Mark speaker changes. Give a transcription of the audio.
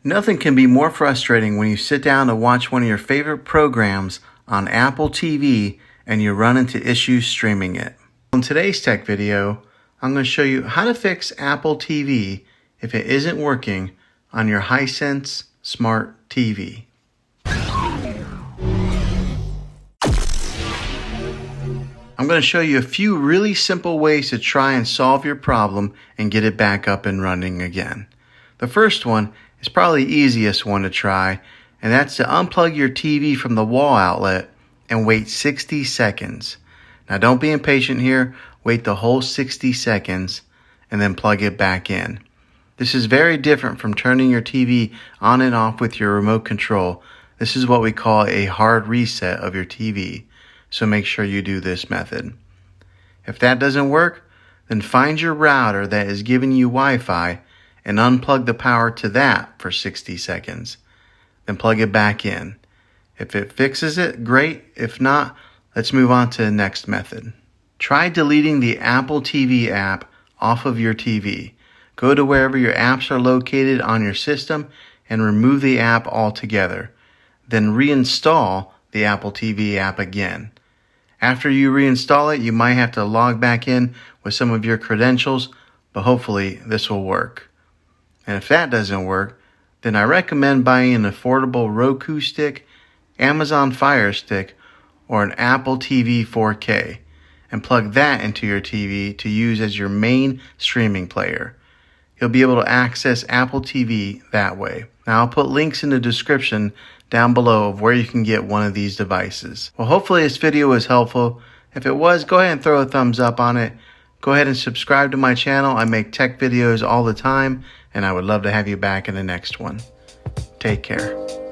Speaker 1: Nothing can be more frustrating when you sit down to watch one of your favorite programs on Apple TV and you run into issues streaming it. In today's tech video, I'm going to show you how to fix Apple TV if it isn't working on your Hisense Smart TV. I'm going to show you a few really simple ways to try and solve your problem and get it back up and running again. The first one is probably the easiest one to try, and that's to unplug your TV from the wall outlet and wait 60 seconds. Now don't be impatient here, wait the whole 60 seconds and then plug it back in. This is very different from turning your TV on and off with your remote control. This is what we call a hard reset of your TV, so make sure you do this method. If that doesn't work, then find your router that is giving you Wi-Fi and unplug the power to that for 60 seconds. Then plug it back in. If it fixes it, great. If not, let's move on to the next method. Try deleting the Apple TV app off of your TV. Go to wherever your apps are located on your system and remove the app altogether. Then reinstall the Apple TV app again. After you reinstall it, you might have to log back in with some of your credentials, but hopefully this will work. And if that doesn't work, then I recommend buying an affordable Roku Stick, Amazon Fire Stick, or an Apple TV 4K and plug that into your TV to use as your main streaming player. You'll be able to access Apple TV that way. Now I'll put links in the description down below of where you can get one of these devices. Well, hopefully this video was helpful. If it was, go ahead and throw a thumbs up on it. Go ahead and subscribe to my channel. I make tech videos all the time, and I would love to have you back in the next one. Take care.